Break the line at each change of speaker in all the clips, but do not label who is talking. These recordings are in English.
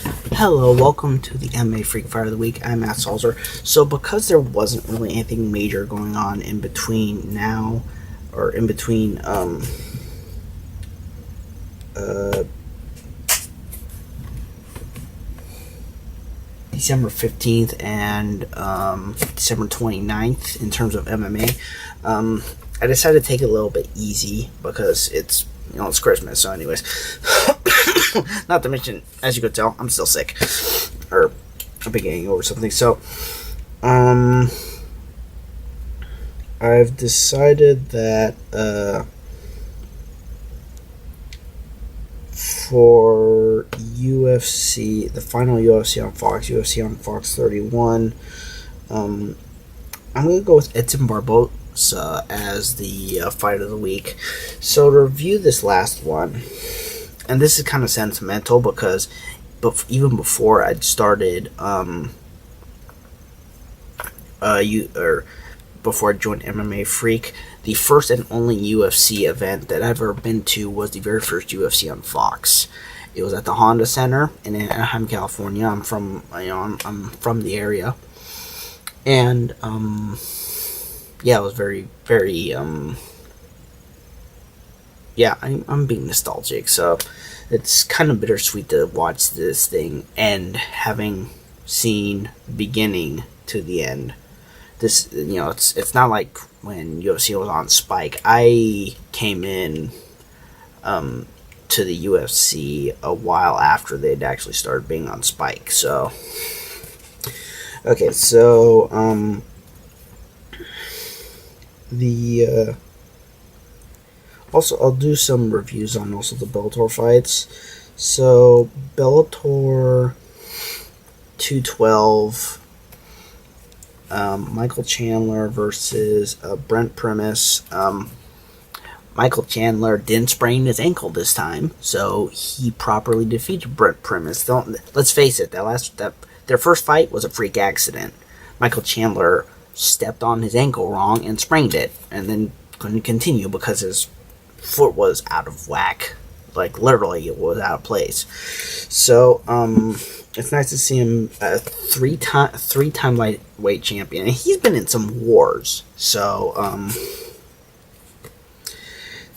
Hello, welcome to the MMA Freak Fire of the Week. I'm Matt Salzer. So, because there wasn't really anything major going on in between now, or in between, December 15th and December 29th in terms of MMA, I decided to take it a little bit easy because it's Christmas. So, anyways, not to mention, as you could tell, I'm still sick, or I've been getting over something. So, I've decided that for UFC, the final UFC on Fox 31, I'm going to go with Edson Barboza as the fight of the week. So to review this last one, and this is kind of sentimental because even before I'd started, before I joined MMA Freak, the first and only UFC event that I've ever been to was the very first UFC on Fox. It was at the Honda Center in Anaheim, California. I'm from the area, and yeah, it was very, very yeah, I'm being nostalgic. So it's kind of bittersweet to watch this thing end, having seen the beginning to the end. This, it's not like when UFC was on Spike. I came in to the UFC a while after they'd actually started being on Spike. So, okay, so also I'll do some reviews on also the Bellator fights. So Bellator 212. Michael Chandler versus Brent Primus. Michael Chandler didn't sprain his ankle this time, so he properly defeated Brent Primus. Let's face it, their first fight was a freak accident. Michael Chandler stepped on his ankle wrong and sprained it, and then couldn't continue because his foot was out of whack. Like, literally, it was out of place. So, it's nice to see him a three-time lightweight champion. And he's been in some wars. So,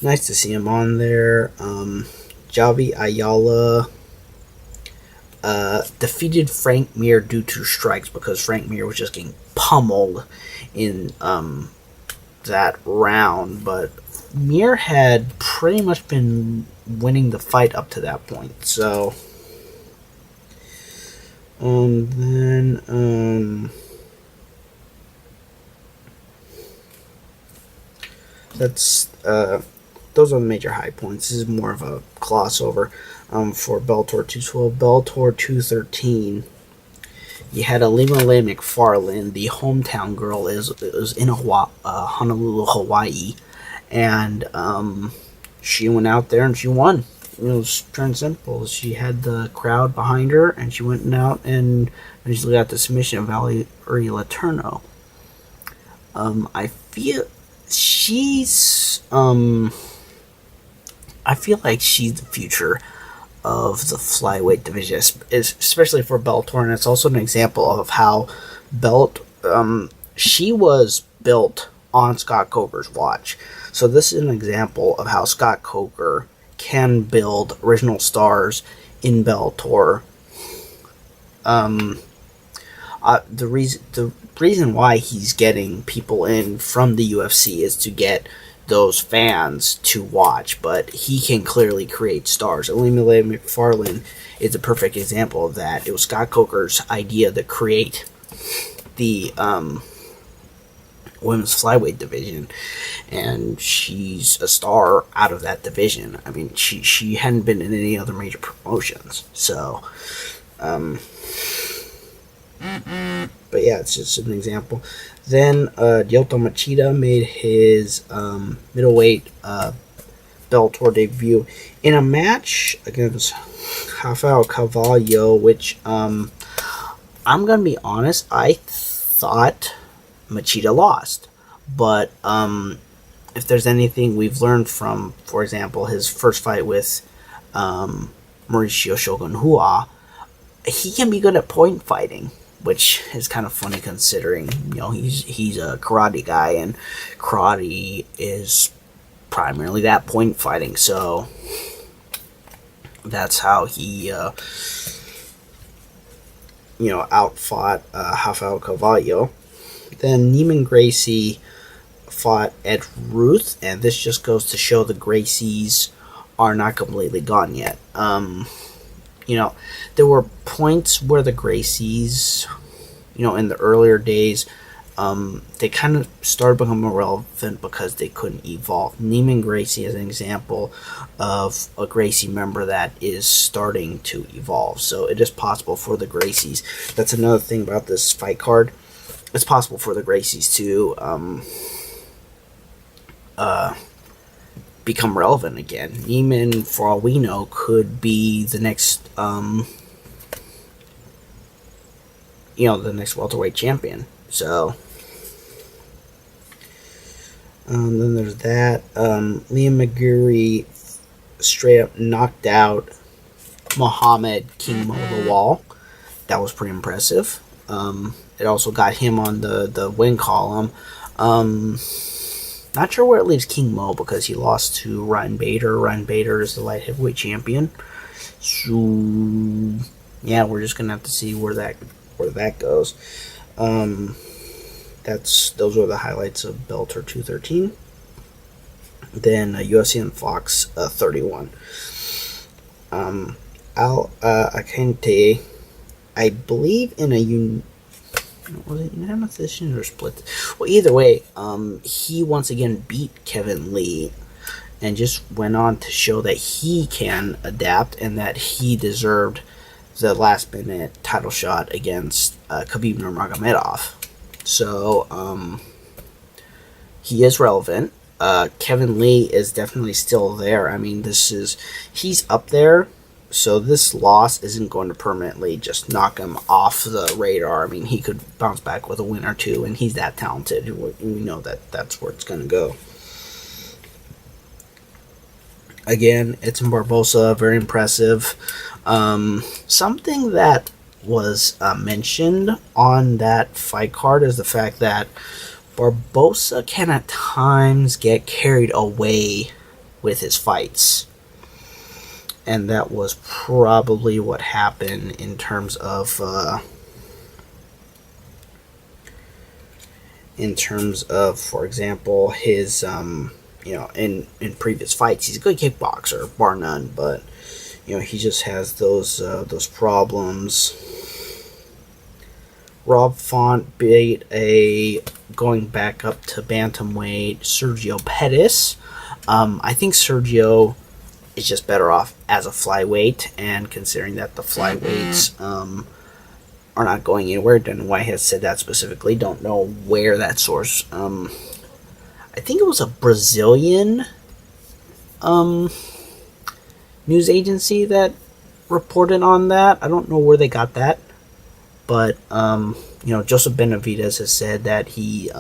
nice to see him on there. Javi Ayala defeated Frank Mir due to strikes because Frank Mir was just getting pummeled in that round. But Mir had pretty much been winning the fight up to that point. So, then, that's, those are the major high points. This is more of a crossover, for Bellator 212. Bellator 213, you had Ilima-Lei Macfarlane, the hometown girl, is in Honolulu, Hawaii, and, she went out there and she won. It was pure and simple. She had the crowd behind her, and she went out and eventually got the submission of Valerie Letourneau. I feel like she's the future of the flyweight division, especially for Bellator, and it's also an example of how she was built on Scott Coker's watch. So this is an example of how Scott Coker can build original stars in Bellator. The reason why he's getting people in from the UFC is to get those fans to watch, but he can clearly create stars. Ilima-Lei Macfarlane is a perfect example of that. It was Scott Coker's idea to create the women's flyweight division, and she's a star out of that division. I mean, she hadn't been in any other major promotions, so but yeah, it's just an example. Then Lyoto Machida made his middleweight Bellator debut in a match against Rafael Carvalho, which I'm gonna be honest, I thought Machida lost. But if there's anything we've learned from, for example, his first fight with Mauricio Shogun Hua, he can be good at point fighting, which is kind of funny considering, he's a karate guy, and karate is primarily that point fighting. So that's how he outfought Rafael Carvalho. Then Neiman Gracie fought Ed Ruth, and this just goes to show the Gracies are not completely gone yet. There were points where the Gracies, in the earlier days, they kind of started becoming irrelevant because they couldn't evolve. Neiman Gracie is an example of a Gracie member that is starting to evolve. So it is possible for the Gracies. That's another thing about this fight card. It's possible for the Gracies to become relevant again. Neiman, for all we know, could be the next, the next welterweight champion. So, then there's that. Liam Maguri straight up knocked out Muhammad King Mo Lawal. That was pretty impressive. It also got him on the win column. Not sure where it leaves King Mo because he lost to Ryan Bader. Ryan Bader is the light heavyweight champion. So, yeah, we're just gonna have to see where that goes. Those were the highlights of Bellator 213. Then UFC on Fox 31. Al Akante, I believe in a was it unanimous decision or split? Well, either way, he once again beat Kevin Lee and just went on to show that he can adapt and that he deserved the last minute title shot against Khabib Nurmagomedov. So he is relevant. Kevin Lee is definitely still there. I mean, he's up there. So this loss isn't going to permanently just knock him off the radar. I mean, he could bounce back with a win or two, and he's that talented. We know that's where it's going to go. Again, Edson Barboza, very impressive. Something that was mentioned on that fight card is the fact that Barboza can at times get carried away with his fights. And that was probably what happened in terms of, for example, his, in previous fights, he's a good kickboxer, bar none, but, he just has those problems. Rob Font beat going back up to bantamweight, Sergio Pettis. I think Sergio is just better off as a flyweight, and considering that the flyweights are not going anywhere, don't know why he has said that specifically, don't know where that source, I think it was a Brazilian news agency that reported on that. I don't know where they got that, but Joseph Benavidez has said that he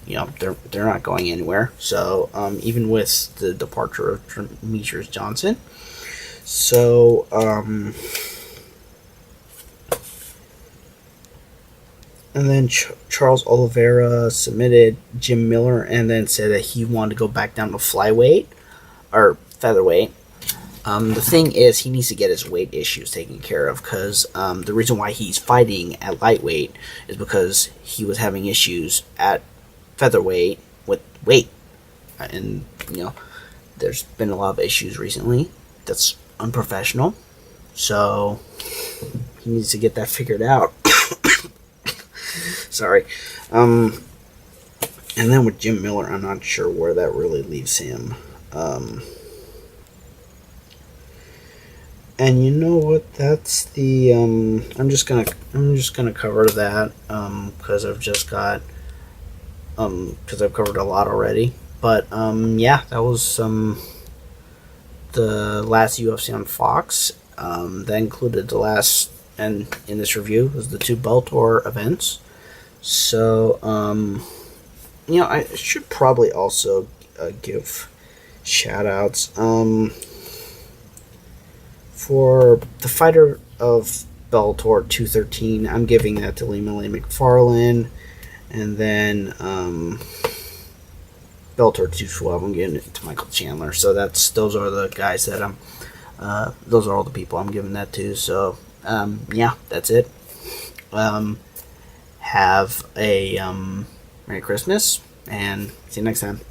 they're not going anywhere. So even with the departure of Demetrius Johnson, so and then Charles Oliveira submitted Jim Miller and then said that he wanted to go back down to flyweight or featherweight. The thing is, he needs to get his weight issues taken care of, because the reason why he's fighting at lightweight is because he was having issues at featherweight with weight, and there's been a lot of issues recently that's unprofessional, so he needs to get that figured out. Sorry. And then with Jim Miller, I'm not sure where that really leaves him. And you know what? That's the I'm just gonna cover that because I've covered a lot already. But yeah, that was the last UFC on Fox. That included the last, and in this review was the two Bellator events. So I should probably also give shout outs. For the fighter of Bellator 213, I'm giving that to Ilima-Lei Macfarlane. And then Bellator 212, I'm giving it to Michael Chandler. So those are the guys that those are all the people I'm giving that to. So yeah, that's it. Have a Merry Christmas, and see you next time.